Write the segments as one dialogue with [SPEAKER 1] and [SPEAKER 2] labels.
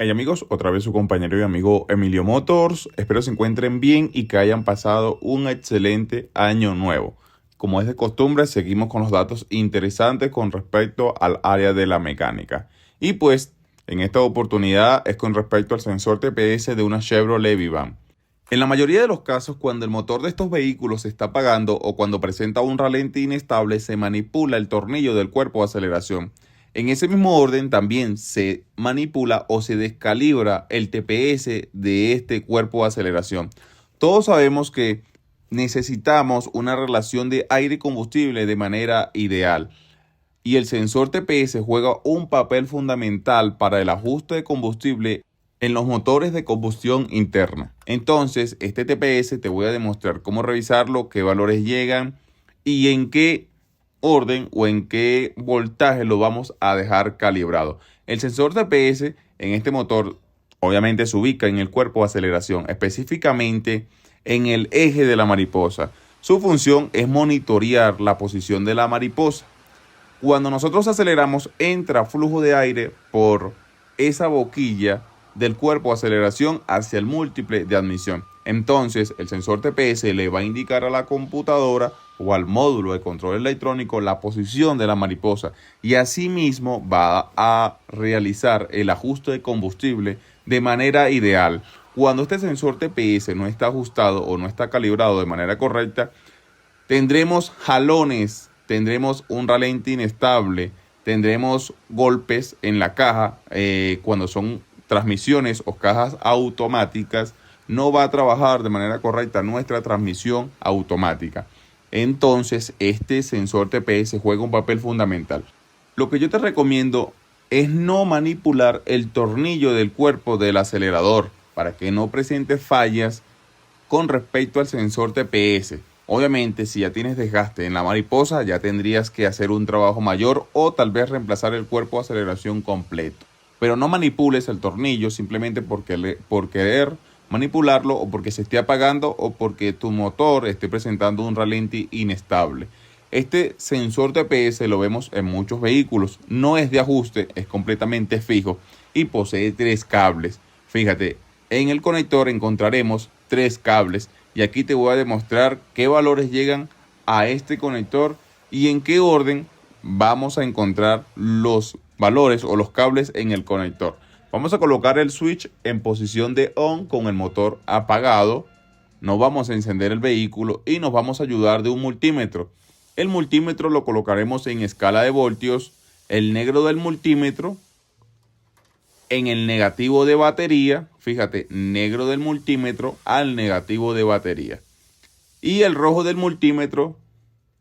[SPEAKER 1] Hey amigos, otra vez su compañero y amigo Emilio Motors. Espero se encuentren bien y que hayan pasado un excelente año nuevo. Como es de costumbre, seguimos con los datos interesantes con respecto al área de la mecánica. Y pues, en esta oportunidad es con respecto al sensor TPS de una Chevrolet Vivan. En la mayoría de los casos, cuando el motor de estos vehículos se está apagando o cuando presenta un ralentí inestable, se manipula el tornillo del cuerpo de aceleración. En ese mismo orden también se manipula o se descalibra el TPS de este cuerpo de aceleración. Todos sabemos que necesitamos una relación de aire y combustible de manera ideal. Y el sensor TPS juega un papel fundamental para el ajuste de combustible en los motores de combustión interna. Entonces, este TPS te voy a demostrar cómo revisarlo, qué valores llegan y en qué orden o en qué voltaje lo vamos a dejar calibrado. El sensor TPS en este motor obviamente se ubica en el cuerpo de aceleración, específicamente en el eje de la mariposa. Su función es monitorear la posición de la mariposa. Cuando nosotros aceleramos, entra flujo de aire por esa boquilla del cuerpo de aceleración hacia el múltiple de admisión. Entonces, el sensor TPS le va a indicar a la computadora o al módulo de control electrónico la posición de la mariposa y asimismo va a realizar el ajuste de combustible de manera ideal. Cuando este sensor TPS no está ajustado o no está calibrado de manera correcta, tendremos jalones, tendremos un ralentí inestable, tendremos golpes en la caja cuando son transmisiones o cajas automáticas. No va a trabajar de manera correcta nuestra transmisión automática. Entonces, este sensor TPS juega un papel fundamental. Lo que yo te recomiendo es no manipular el tornillo del cuerpo del acelerador para que no presente fallas con respecto al sensor TPS. Obviamente, si ya tienes desgaste en la mariposa, ya tendrías que hacer un trabajo mayor o tal vez reemplazar el cuerpo de aceleración completo. Pero no manipules el tornillo simplemente por querer manipularlo o porque se esté apagando o porque tu motor esté presentando un ralentí inestable. Este sensor TPS lo vemos en muchos vehículos. No es de ajuste, es completamente fijo y posee 3 cables. Fíjate, en el conector encontraremos 3 cables y aquí te voy a demostrar qué valores llegan a este conector y en qué orden vamos a encontrar los valores o los cables en el conector. Vamos a colocar el switch en posición de on con el motor apagado. No vamos a encender el vehículo y nos vamos a ayudar de un multímetro. El multímetro lo colocaremos en escala de voltios, el negro del multímetro en el negativo de batería, fíjate, negro del multímetro al negativo de batería. Y el rojo del multímetro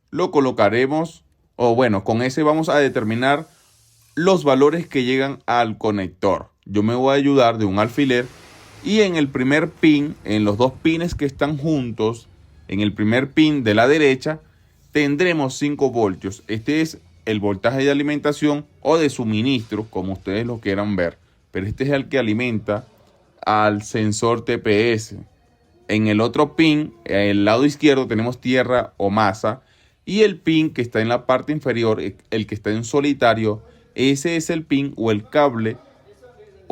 [SPEAKER 1] lo colocaremos, o bueno, con ese vamos a determinar los valores que llegan al conector. Yo me voy a ayudar de un alfiler y en el primer pin, en los 2 pines que están juntos, en el primer pin de la derecha, tendremos 5 voltios. Este es el voltaje de alimentación o de suministro, como ustedes lo quieran ver. Pero este es el que alimenta al sensor TPS. En el otro pin, el lado izquierdo, tenemos tierra o masa. Y el pin que está en la parte inferior, el que está en solitario, ese es el pin o el cable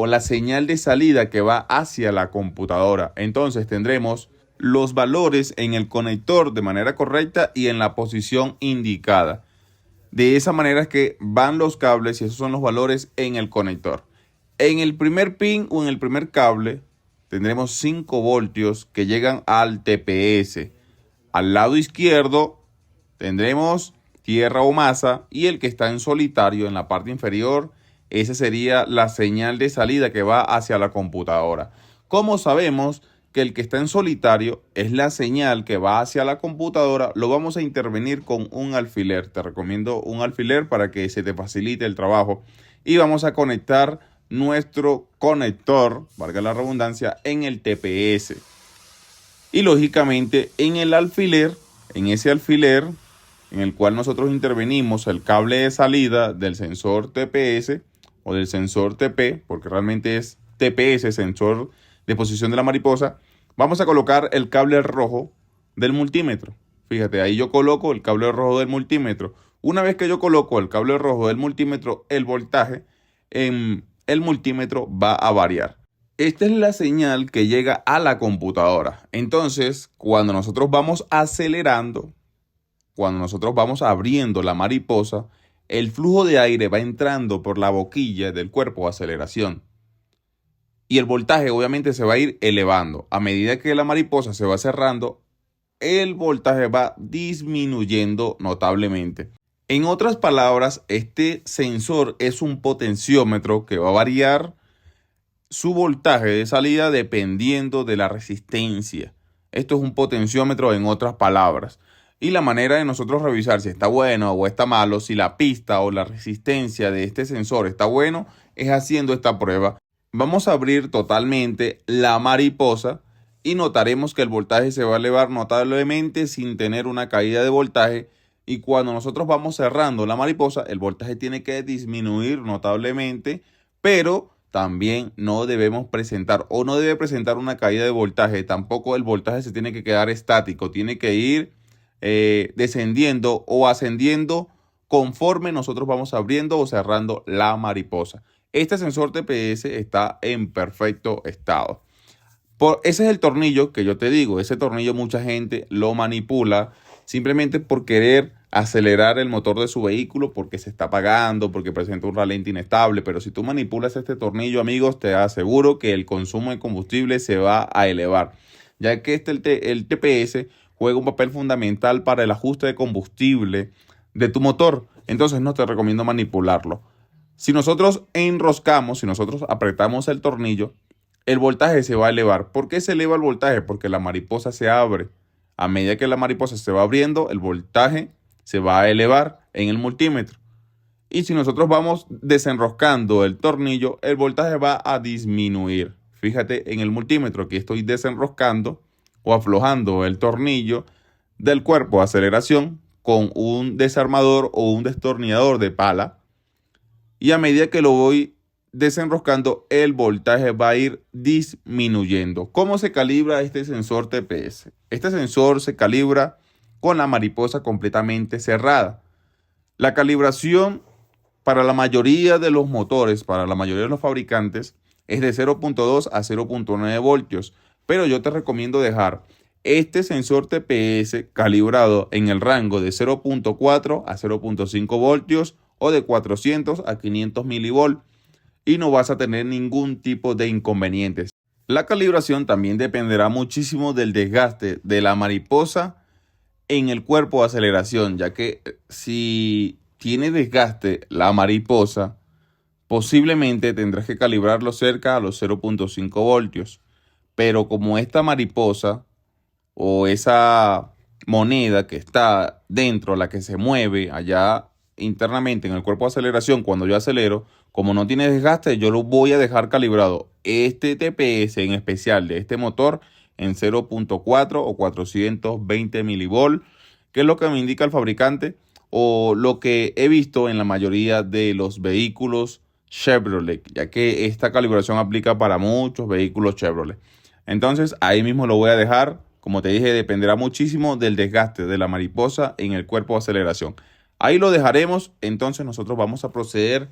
[SPEAKER 1] o la señal de salida que va hacia la computadora. Entonces tendremos los valores en el conector de manera correcta y en la posición indicada. De esa manera es que van los cables y esos son los valores en el conector. En el primer pin o en el primer cable tendremos 5 voltios que llegan al TPS. Al lado izquierdo tendremos tierra o masa y el que está en solitario en la parte inferior, esa sería la señal de salida que va hacia la computadora. Como sabemos que el que está en solitario es la señal que va hacia la computadora, lo vamos a intervenir con un alfiler. Te recomiendo un alfiler para que se te facilite el trabajo. Y vamos a conectar nuestro conector, valga la redundancia, en el TPS. Y lógicamente en el alfiler, en ese alfiler en el cual nosotros intervenimos el cable de salida del sensor TPS o del sensor TP, porque realmente es TPS, sensor de posición de la mariposa, vamos a colocar el cable rojo del multímetro. Fíjate, ahí yo coloco el cable rojo del multímetro. Una vez que yo coloco el cable rojo del multímetro, el voltaje en el multímetro va a variar. Esta es la señal que llega a la computadora. Entonces, cuando nosotros vamos acelerando, cuando nosotros vamos abriendo la mariposa, el flujo de aire va entrando por la boquilla del cuerpo de aceleración. Y el voltaje obviamente se va a ir elevando. A medida que la mariposa se va cerrando, el voltaje va disminuyendo notablemente. En otras palabras, este sensor es un potenciómetro que va a variar su voltaje de salida dependiendo de la resistencia. Esto es un potenciómetro en otras palabras. Y la manera de nosotros revisar si está bueno o está malo, si la pista o la resistencia de este sensor está bueno, es haciendo esta prueba. Vamos a abrir totalmente la mariposa y notaremos que el voltaje se va a elevar notablemente sin tener una caída de voltaje. Y cuando nosotros vamos cerrando la mariposa, el voltaje tiene que disminuir notablemente, pero también no debemos presentar o no debe presentar una caída de voltaje. Tampoco el voltaje se tiene que quedar estático, tiene que ir descendiendo o ascendiendo conforme nosotros vamos abriendo o cerrando la mariposa. Este sensor TPS está en perfecto estado. Ese es el tornillo que yo te digo. Ese tornillo mucha gente lo manipula simplemente por querer acelerar el motor de su vehículo porque se está apagando, porque presenta un ralentí inestable. Pero si tú manipulas este tornillo, amigos, te aseguro que el consumo de combustible se va a elevar, ya que el TPS juega un papel fundamental para el ajuste de combustible de tu motor. Entonces no te recomiendo manipularlo. Si nosotros enroscamos, si nosotros apretamos el tornillo, el voltaje se va a elevar. ¿Por qué se eleva el voltaje? Porque la mariposa se abre. A medida que la mariposa se va abriendo, el voltaje se va a elevar en el multímetro. Y si nosotros vamos desenroscando el tornillo, el voltaje va a disminuir. Fíjate en el multímetro que estoy desenroscando o aflojando el tornillo del cuerpo de aceleración con un desarmador o un destornillador de pala. Y a medida que lo voy desenroscando, el voltaje va a ir disminuyendo. ¿Cómo se calibra este sensor TPS? Este sensor se calibra con la mariposa completamente cerrada. La calibración para la mayoría de los motores, para la mayoría de los fabricantes, es de 0.2 a 0.9 voltios. Pero yo te recomiendo dejar este sensor TPS calibrado en el rango de 0.4 a 0.5 voltios o de 400 a 500 milivolts y no vas a tener ningún tipo de inconvenientes. La calibración también dependerá muchísimo del desgaste de la mariposa en el cuerpo de aceleración, ya que si tiene desgaste la mariposa, posiblemente tendrás que calibrarlo cerca a los 0.5 voltios. Pero como esta mariposa o esa moneda que está dentro, la que se mueve allá internamente en el cuerpo de aceleración, cuando yo acelero, como no tiene desgaste, yo lo voy a dejar calibrado este TPS en especial de este motor en 0.4 o 420 milivolts, que es lo que me indica el fabricante o lo que he visto en la mayoría de los vehículos Chevrolet, ya que esta calibración aplica para muchos vehículos Chevrolet. Entonces ahí mismo lo voy a dejar. Como te dije, dependerá muchísimo del desgaste de la mariposa en el cuerpo de aceleración. Ahí lo dejaremos. Entonces nosotros vamos a proceder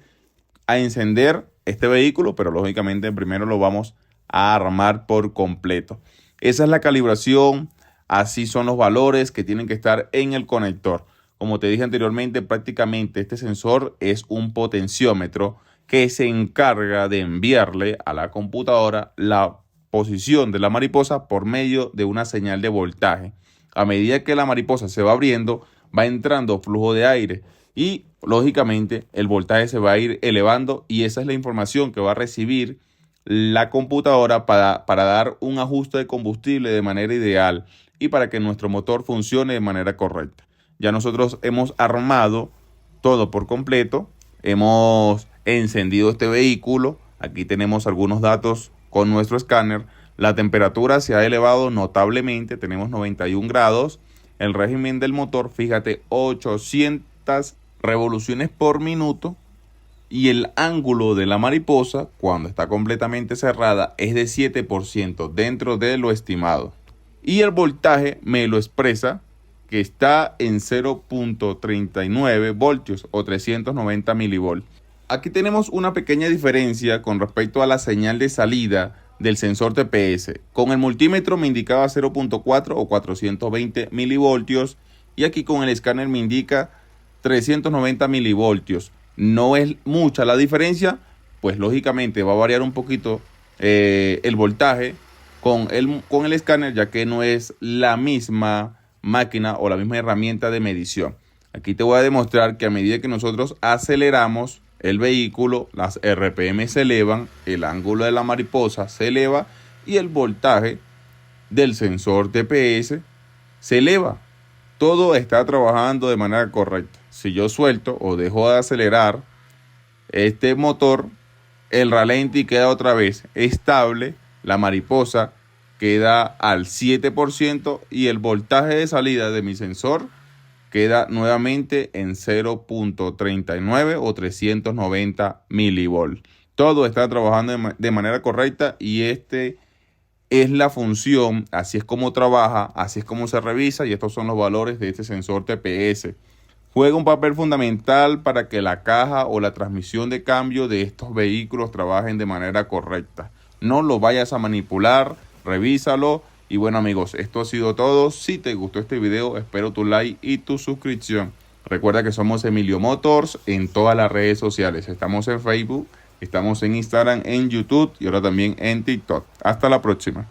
[SPEAKER 1] a encender este vehículo, pero lógicamente primero lo vamos a armar por completo. Esa es la calibración. Así son los valores que tienen que estar en el conector. Como te dije anteriormente, prácticamente este sensor es un potenciómetro que se encarga de enviarle a la computadora la posición de la mariposa por medio de una señal de voltaje. A medida que la mariposa se va abriendo, va entrando flujo de aire y lógicamente el voltaje se va a ir elevando y esa es la información que va a recibir la computadora para dar un ajuste de combustible de manera ideal y para que nuestro motor funcione de manera correcta. Ya nosotros hemos armado todo por completo, hemos encendido este vehículo. Aquí tenemos algunos datos con nuestro escáner. La temperatura se ha elevado notablemente, tenemos 91 grados. El régimen del motor, fíjate, 800 revoluciones por minuto. Y el ángulo de la mariposa, cuando está completamente cerrada, es de 7% dentro de lo estimado. Y el voltaje me lo expresa que está en 0.39 voltios o 390 milivolts. Aquí tenemos una pequeña diferencia con respecto a la señal de salida del sensor TPS. Con el multímetro me indicaba 0.4 o 420 milivoltios y aquí con el escáner me indica 390 milivoltios. No es mucha la diferencia, pues lógicamente va a variar un poquito el voltaje con el escáner, ya que no es la misma máquina o la misma herramienta de medición. Aquí te voy a demostrar que a medida que nosotros aceleramos el vehículo, las RPM se elevan, el ángulo de la mariposa se eleva y el voltaje del sensor TPS se eleva. Todo está trabajando de manera correcta. Si yo suelto o dejo de acelerar este motor, el ralenti queda otra vez estable, la mariposa queda al 7% y el voltaje de salida de mi sensor queda nuevamente en 0.39 o 390 milivolts. Todo está trabajando de manera correcta y este es la función, así es como trabaja, así es como se revisa y estos son los valores de este sensor TPS. Juega un papel fundamental para que la caja o la transmisión de cambio de estos vehículos trabajen de manera correcta. No lo vayas a manipular, revísalo. Y bueno amigos, esto ha sido todo. Si te gustó este video, espero tu like y tu suscripción. Recuerda que somos Emilio Motors en todas las redes sociales. Estamos en Facebook, estamos en Instagram, en YouTube y ahora también en TikTok. Hasta la próxima.